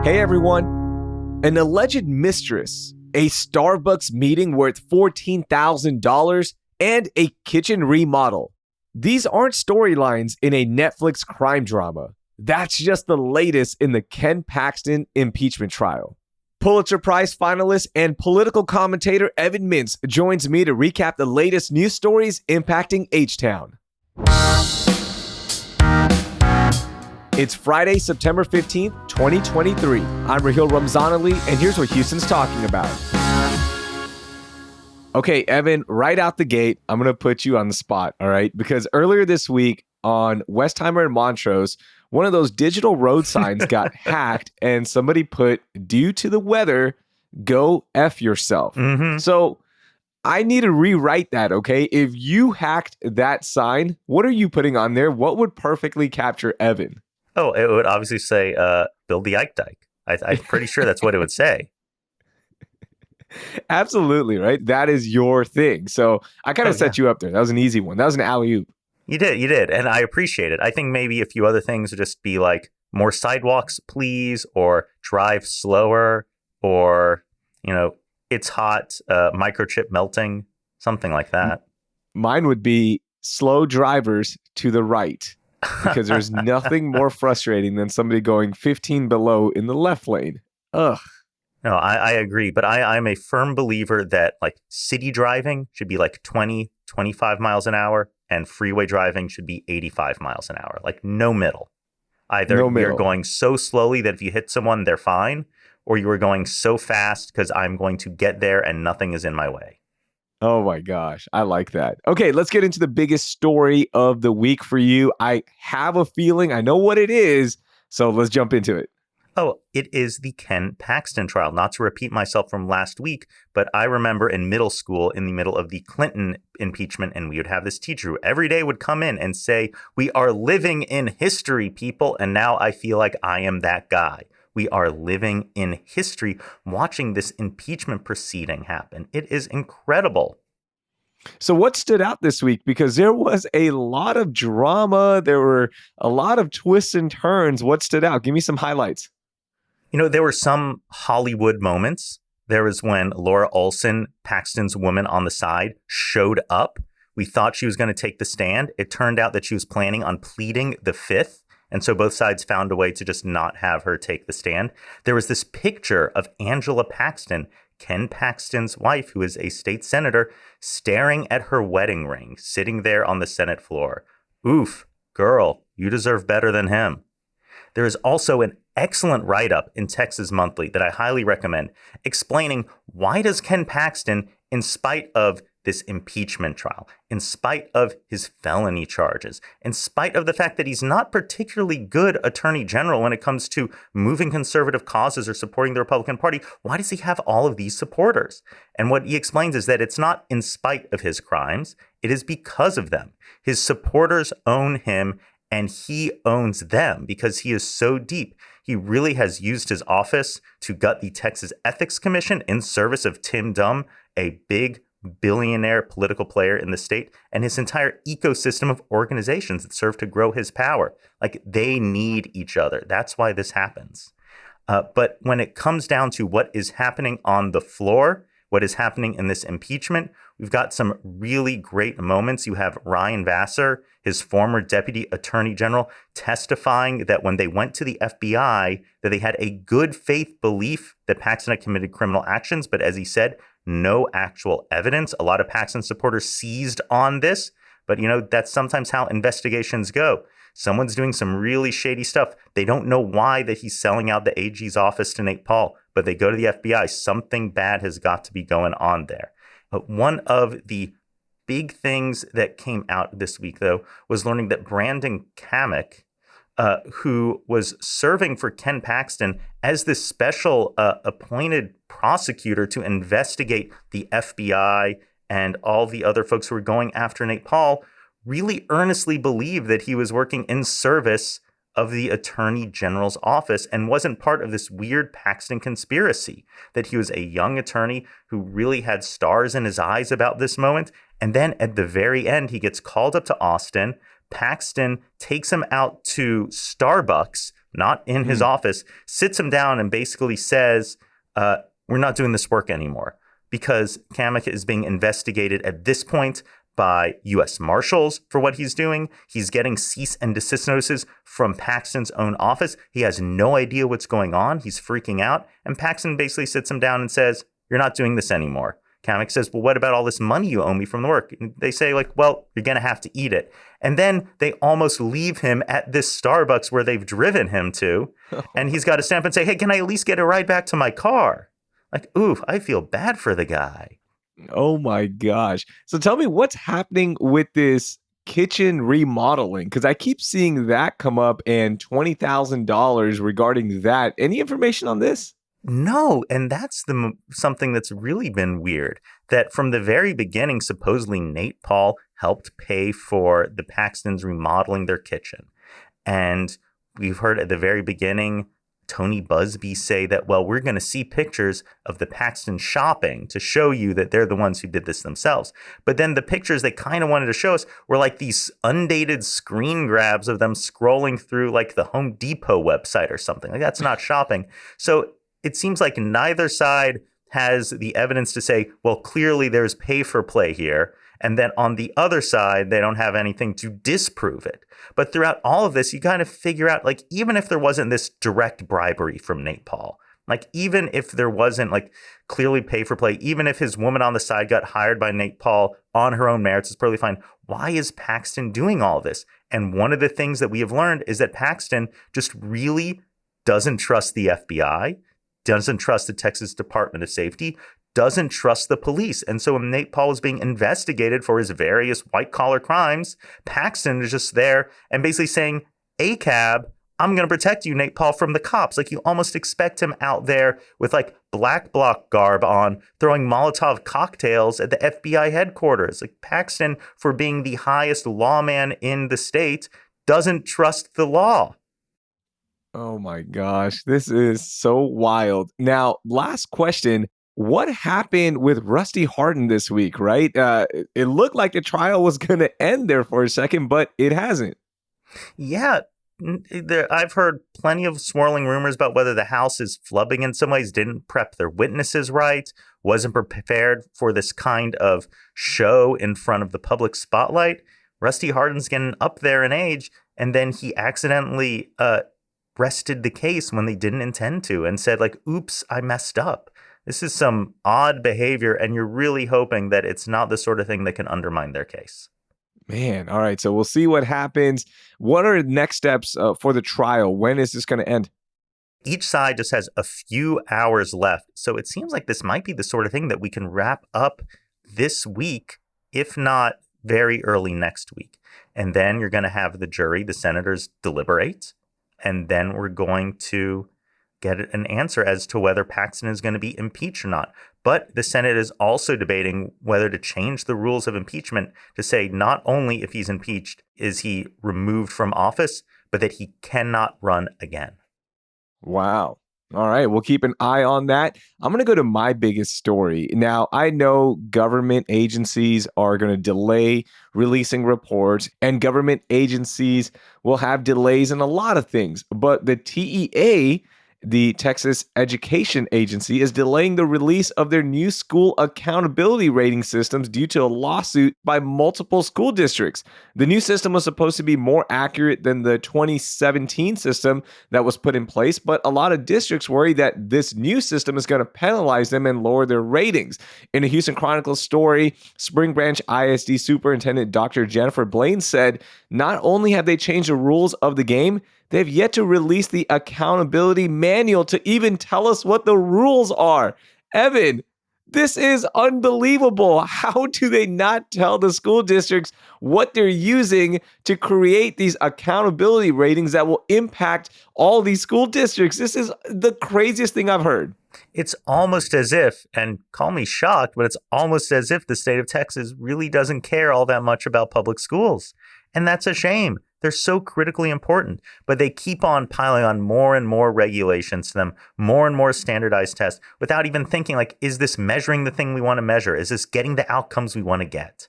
Hey everyone, an alleged mistress, a Starbucks meeting worth $14,000, and a kitchen remodel. These aren't storylines in a Netflix crime drama. That's just the latest in the Ken Paxton impeachment trial. Pulitzer Prize finalist and political commentator Evan Mintz joins me to recap the latest news stories impacting H-Town. It's Friday, September 15th, 2023. I'm Raheel Ramzanali, and here's what Houston's talking about. Okay, Evan, right out the gate, I'm going to put you on the spot, all right? Because earlier this week on Westheimer and Montrose, one of those digital road signs got hacked, and somebody put, "Due to the weather, go F yourself." So I need to rewrite that, okay? If you hacked that sign, what are you putting on there? What would perfectly capture Evan? Oh, it would obviously say, build the Ike Dike. I'm pretty sure that's what it would say. Absolutely, right? That is your thing. So I kind of set you up there. That was an easy one. That was an alley-oop. You did. And I appreciate it. I think maybe a few other things would just be like more sidewalks, please, or drive slower, or, it's hot, microchip melting, something like that. Mine would be slow drivers to the right. Because there's nothing more frustrating than somebody going 15 below in the left lane. Ugh. No, I agree. But I'm a firm believer that like city driving should be like 20, 25 miles an hour, and freeway driving should be 85 miles an hour. Like no middle. Either you're going so slowly that if you hit someone, they're fine, or you are going so fast because I'm going to get there and nothing is in my way. Oh my gosh, I like that. Okay, let's get into the biggest story of the week for you. I have a feeling I know what it is, so let's jump into it. Oh, it is the Ken Paxton trial. Not to repeat myself from last week, but I remember in middle school, in the middle of the Clinton impeachment, and we would have this teacher who every day would come in and say, "We are living in history, people." And now I feel like I am that guy. We are living in history watching this impeachment proceeding happen. It is incredible. So what stood out this week? Because there was a lot of drama. There were a lot of twists and turns. What stood out? Give me some highlights. There were some Hollywood moments. There was when Laura Olson, Paxton's woman on the side, showed up. We thought she was going to take the stand. It turned out that she was planning on pleading the fifth. And so both sides found a way to just not have her take the stand. There was this picture of Angela Paxton, Ken Paxton's wife, who is a state senator, staring at her wedding ring, sitting there on the Senate floor. Oof, girl, you deserve better than him. There is also an excellent write-up in Texas Monthly that I highly recommend, explaining why does Ken Paxton, in spite of this impeachment trial, in spite of his felony charges, in spite of the fact that he's not particularly good attorney general when it comes to moving conservative causes or supporting the Republican Party, why does he have all of these supporters? And what he explains is that it's not in spite of his crimes, it is because of them. His supporters own him and he owns them because he is so deep. He really has used his office to gut the Texas Ethics Commission in service of Tim Dunn, a big billionaire political player in the state, and his entire ecosystem of organizations that serve to grow his power. Like, they need each other. That's why this happens. But when it comes down to what is happening on the floor, what is happening in this impeachment, we've got some really great moments. You have Ryan Vassar, his former deputy attorney general, testifying that when they went to the FBI, that they had a good faith belief that Paxton had committed criminal actions. But as he said, no actual evidence. A lot of Paxton supporters seized on this, but that's sometimes how investigations go. Someone's doing some really shady stuff. They don't know why that he's selling out the AG's office to Nate Paul, but they go to the FBI. Something bad has got to be going on there. But one of the big things that came out this week, though, was learning that Brandon Kamek, who was serving for Ken Paxton as this special appointed prosecutor to investigate the FBI and all the other folks who were going after Nate Paul, really earnestly believed that he was working in service of the Attorney General's office and wasn't part of this weird Paxton conspiracy, that he was a young attorney who really had stars in his eyes about this moment. And then at the very end, he gets called up to Austin. Paxton takes him out to Starbucks, not in his office, sits him down and basically says, we're not doing this work anymore because Kamek is being investigated at this point by U.S. Marshals for what he's doing. He's getting cease and desist notices from Paxton's own office. He has no idea what's going on. He's freaking out. And Paxton basically sits him down and says, you're not doing this anymore. Kamek says, well, what about all this money you owe me from the work? And they say, like, well, you're going to have to eat it. And then they almost leave him at this Starbucks where they've driven him to. And he's got to stamp and say, hey, can I at least get a ride back to my car? Like, ooh, I feel bad for the guy. Oh my gosh. So tell me what's happening with this kitchen remodeling, because I keep seeing that come up and $20,000 regarding that. Any information on this? No, and that's something that's really been weird, that from the very beginning, supposedly Nate Paul helped pay for the Paxtons remodeling their kitchen. And we've heard at the very beginning, Tony Busby say that, well, we're going to see pictures of the Paxton shopping to show you that they're the ones who did this themselves. But then the pictures they kind of wanted to show us were like these undated screen grabs of them scrolling through like the Home Depot website or something. Like, that's not shopping. So it seems like neither side has the evidence to say, well, clearly there's pay for play here. And then on the other side, they don't have anything to disprove it. But throughout all of this, you kind of figure out, like, even if there wasn't this direct bribery from Nate Paul, like, even if there wasn't like clearly pay for play, even if his woman on the side got hired by Nate Paul on her own merits, it's perfectly fine. Why is Paxton doing all this? And one of the things that we have learned is that Paxton just really doesn't trust the FBI, doesn't trust the Texas Department of Safety, doesn't trust the police. And so when Nate Paul is being investigated for his various white-collar crimes, Paxton is just there and basically saying, ACAB, I'm going to protect you, Nate Paul, from the cops. Like, you almost expect him out there with like black bloc garb on, throwing Molotov cocktails at the FBI headquarters. Like, Paxton, for being the highest lawman in the state, doesn't trust the law. Oh my gosh, this is so wild. Now, last question. What happened with Rusty Hardin this week, right? It looked like the trial was going to end there for a second, but it hasn't. Yeah, I've heard plenty of swirling rumors about whether the House is flubbing in some ways, didn't prep their witnesses right, wasn't prepared for this kind of show in front of the public spotlight. Rusty Hardin's getting up there in age, and then he accidentally rested the case when they didn't intend to and said, like, oops, I messed up. This is some odd behavior, and you're really hoping that it's not the sort of thing that can undermine their case. Man, all right. So we'll see what happens. What are the next steps for the trial? When is this going to end? Each side just has a few hours left. So it seems like this might be the sort of thing that we can wrap up this week, if not very early next week. And then you're going to have the jury, the senators, deliberate. And then we're going to get an answer as to whether Paxton is going to be impeached or not. But the Senate is also debating whether to change the rules of impeachment to say not only if he's impeached is he removed from office, but that he cannot run again. Wow. All right. We'll keep an eye on that. I'm going to go to my biggest story. Now, I know government agencies are going to delay releasing reports, and government agencies will have delays in a lot of things. But the TEA, the Texas Education Agency, is delaying the release of their new school accountability rating systems due to a lawsuit by multiple school districts. The new system was supposed to be more accurate than the 2017 system that was put in place, but a lot of districts worry that this new system is going to penalize them and lower their ratings. In a Houston Chronicles story, Spring Branch ISD Superintendent Dr. Jennifer Blaine said, not only have they changed the rules of the game, they've yet to release the accountability manual to even tell us what the rules are. Evan, this is unbelievable. How do they not tell the school districts what they're using to create these accountability ratings that will impact all these school districts? This is the craziest thing I've heard. It's almost as if, and call me shocked, but it's almost as if the state of Texas really doesn't care all that much about public schools. And that's a shame. They're so critically important, but they keep on piling on more and more regulations to them, more and more standardized tests without even thinking, like, is this measuring the thing we want to measure? Is this getting the outcomes we want to get?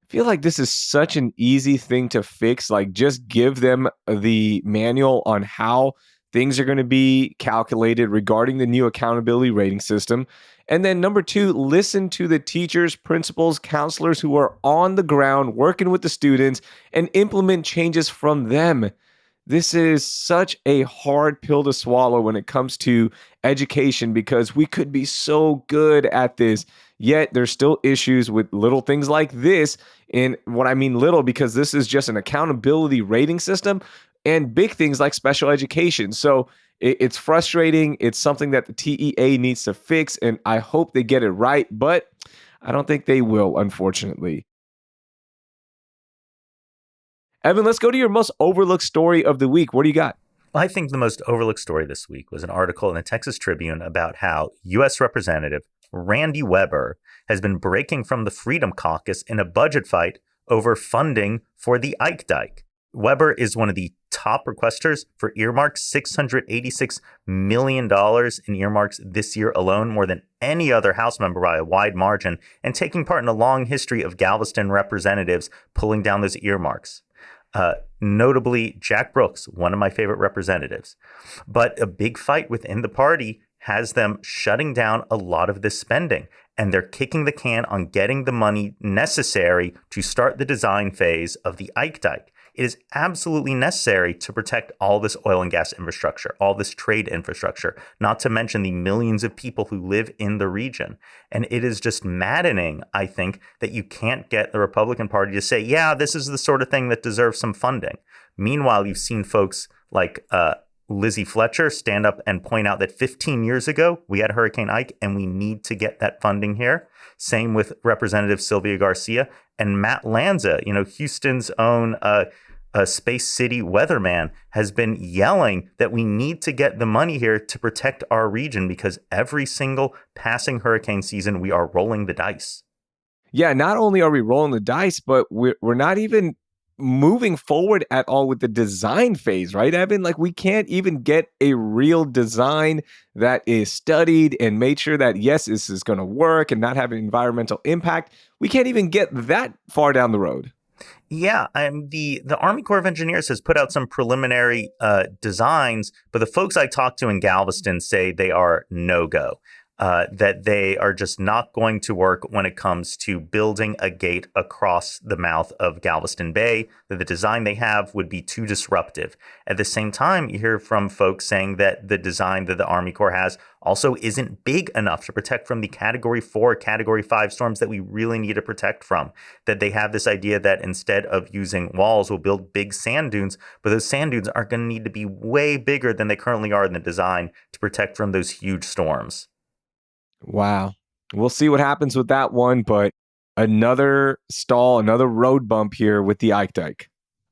I feel like this is such an easy thing to fix. Like, just give them the manual on how things are going to be calculated regarding the new accountability rating system. And then number 2, listen to the teachers, principals, counselors who are on the ground working with the students and implement changes from them. This is such a hard pill to swallow when it comes to education because we could be so good at this, yet there's still issues with little things like this. And what I mean little, because this is just an accountability rating system, and big things like special education. So it's frustrating. It's something that the TEA needs to fix, and I hope they get it right, but I don't think they will, unfortunately. Evan, let's go to your most overlooked story of the week. What do you got? I think the most overlooked story this week was an article in the Texas Tribune about how U.S. Representative Randy Weber has been breaking from the Freedom Caucus in a budget fight over funding for the Ike Dike. Weber is one of the top requesters for earmarks, $686 million in earmarks this year alone, more than any other House member by a wide margin, and taking part in a long history of Galveston representatives pulling down those earmarks. Notably, Jack Brooks, one of my favorite representatives. But a big fight within the party has them shutting down a lot of this spending, and they're kicking the can on getting the money necessary to start the design phase of the Ike Dike. It is absolutely necessary to protect all this oil and gas infrastructure, all this trade infrastructure, not to mention the millions of people who live in the region. And it is just maddening, I think, that you can't get the Republican Party to say, yeah, this is the sort of thing that deserves some funding. Meanwhile, you've seen folks like Lizzie Fletcher stand up and point out that 15 years ago, we had Hurricane Ike and we need to get that funding here. Same with Representative Sylvia Garcia and Matt Lanza, Houston's own Space City weatherman, has been yelling that we need to get the money here to protect our region because every single passing hurricane season, we are rolling the dice. Yeah, not only are we rolling the dice, but we're not even moving forward at all with the design phase, right, Evan? Like, we can't even get a real design that is studied and made sure that, yes, this is going to work and not have an environmental impact. We can't even get that far down the road. Yeah, the Army Corps of Engineers has put out some preliminary designs, but the folks I talked to in Galveston say they are no-go. That they are just not going to work when it comes to building a gate across the mouth of Galveston Bay, that the design they have would be too disruptive. At the same time, you hear from folks saying that the design that the Army Corps has also isn't big enough to protect from the Category 4, Category 5 storms that we really need to protect from. That they have this idea that instead of using walls, we'll build big sand dunes, but those sand dunes are going to need to be way bigger than they currently are in the design to protect from those huge storms. Wow. We'll see what happens with that one, but another stall, another road bump here with the Ike Dike.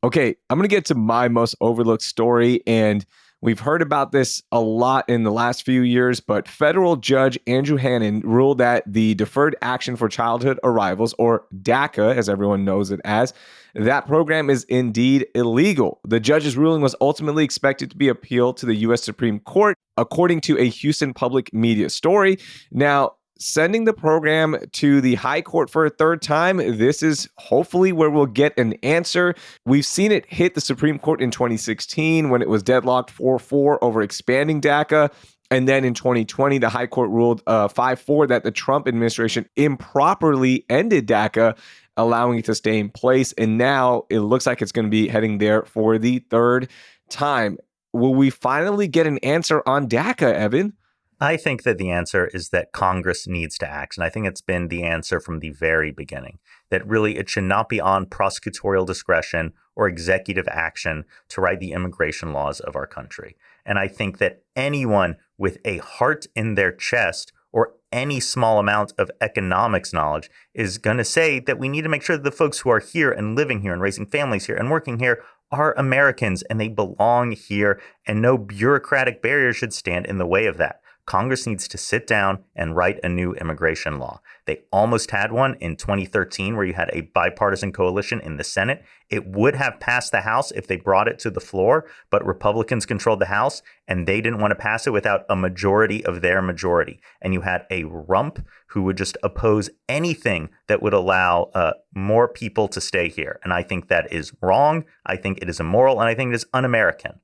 Okay, I'm going to get to my most overlooked story, and we've heard about this a lot in the last few years, but federal judge Andrew Hannon ruled that the Deferred Action for Childhood Arrivals, or DACA, as everyone knows it as, that program is indeed illegal. The judge's ruling was ultimately expected to be appealed to the U.S. Supreme Court, according to a Houston public media story. Now, sending the program to the high court for a third time, this is hopefully where we'll get an answer. We've seen it hit the Supreme Court in 2016 when it was deadlocked 4-4 over expanding DACA. And then in 2020, the high court ruled 5-4 that the Trump administration improperly ended DACA, allowing it to stay in place. And now it looks like it's going to be heading there for the third time. Will we finally get an answer on DACA, Evan? I think that the answer is that Congress needs to act. And I think it's been the answer from the very beginning, that really it should not be on prosecutorial discretion or executive action to write the immigration laws of our country. And I think that anyone with a heart in their chest or any small amount of economics knowledge is going to say that we need to make sure that the folks who are here and living here and raising families here and working here are Americans and they belong here, and no bureaucratic barrier should stand in the way of that. Congress needs to sit down and write a new immigration law. They almost had one in 2013 where you had a bipartisan coalition in the Senate. It would have passed the House if they brought it to the floor, but Republicans controlled the House and they didn't want to pass it without a majority of their majority. And you had a rump who would just oppose anything that would allow more people to stay here. And I think that is wrong. I think it is immoral, and I think it is un-American.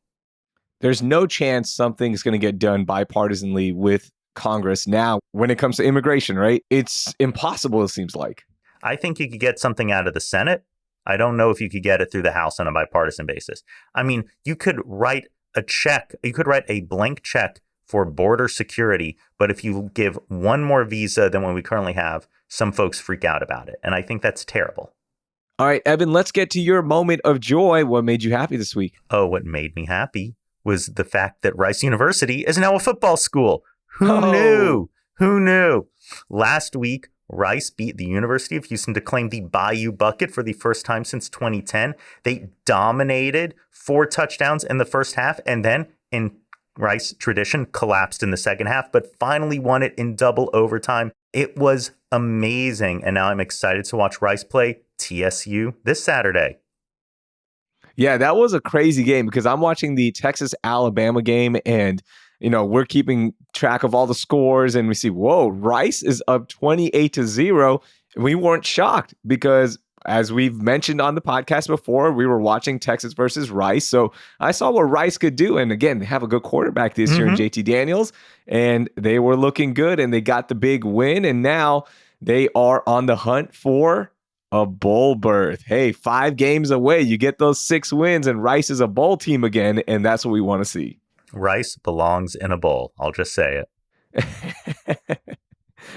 There's no chance something's going to get done bipartisanly with Congress now when it comes to immigration, right? It's impossible, it seems like. I think you could get something out of the Senate. I don't know if you could get it through the House on a bipartisan basis. I mean, you could write a check. You could write a blank check for border security. But if you give one more visa than what we currently have, some folks freak out about it. And I think that's terrible. All right, Evan, let's get to your moment of joy. What made you happy this week? Oh, what made me happy was the fact that Rice University is now a football school. Who knew? Who knew? Last week, Rice beat the University of Houston to claim the Bayou Bucket for the first time since 2010. They dominated 4 touchdowns in the first half and then, in Rice tradition, collapsed in the second half, but finally won it in double overtime. It was amazing. And now I'm excited to watch Rice play TSU this Saturday. Yeah, that was a crazy game because I'm watching the Texas-Alabama game and, we're keeping track of all the scores and we see, whoa, Rice is up 28-0. We weren't shocked because, as we've mentioned on the podcast before, we were watching Texas versus Rice. So I saw what Rice could do. And again, they have a good quarterback this year in JT Daniels, and they were looking good and they got the big win. And now they are on the hunt for a bowl berth. Hey, 5 games away. You get those 6 wins and Rice is a bowl team again. And that's what we want to see. Rice belongs in a bowl. I'll just say it.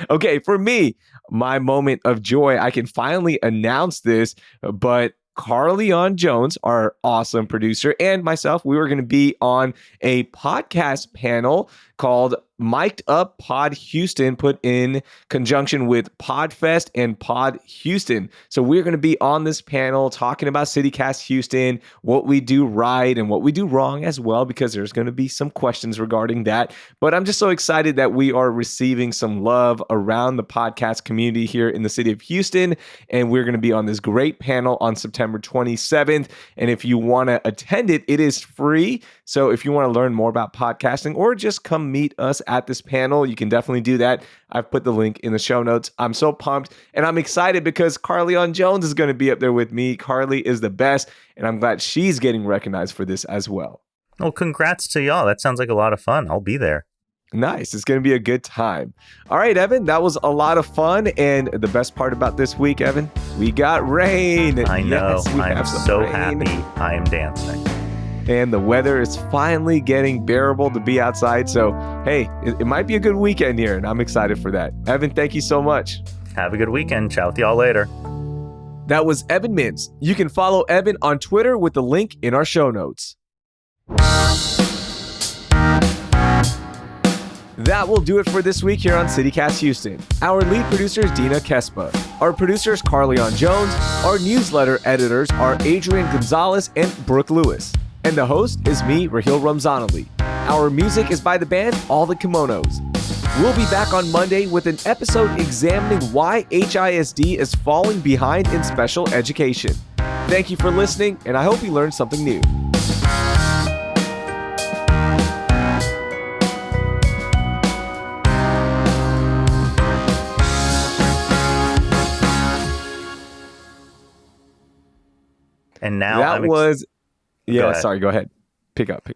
Okay, for me, my moment of joy, I can finally announce this, but Carleon Jones, our awesome producer, and myself, we were going to be on a podcast panel called Mic'd Up Pod Houston, put in conjunction with Podfest and Pod Houston. So we're going to be on this panel talking about CityCast Houston, what we do right and what we do wrong as well, because there's going to be some questions regarding that. But I'm just so excited that we are receiving some love around the podcast community here in the city of Houston. And we're going to be on this great panel on September 27th. And if you want to attend it, it is free. So if you want to learn more about podcasting or just come meet us at this panel, you can definitely do that. I've put the link in the show notes. I'm so pumped and I'm excited because Carleon Jones is going to be up there with me. Carly is the best, and I'm glad she's getting recognized for this as well. Well, congrats to y'all. That sounds like a lot of fun. I'll be there. Nice. It's going to be a good time. All right, Evan, that was a lot of fun. And the best part about this week, Evan, we got rain. I know. Yes, I'm so happy. I am dancing. And the weather is finally getting bearable to be outside. So, hey, it might be a good weekend here, and I'm excited for that. Evan, thank you so much. Have a good weekend. Ciao with y'all later. That was Evan Mintz. You can follow Evan on Twitter with the link in our show notes. That will do it for this week here on CityCast Houston. Our lead producer is Dina Kespa. Our producer is Carleon Jones. Our newsletter editors are Adrian Gonzalez and Brooke Lewis. And the host is me, Raheel Ramzanali. Our music is by the band All the Kimonos. We'll be back on Monday with an episode examining why HISD is falling behind in special education. Thank you for listening, and I hope you learned something new. And now that was... Yeah, sorry, go ahead. Pick up.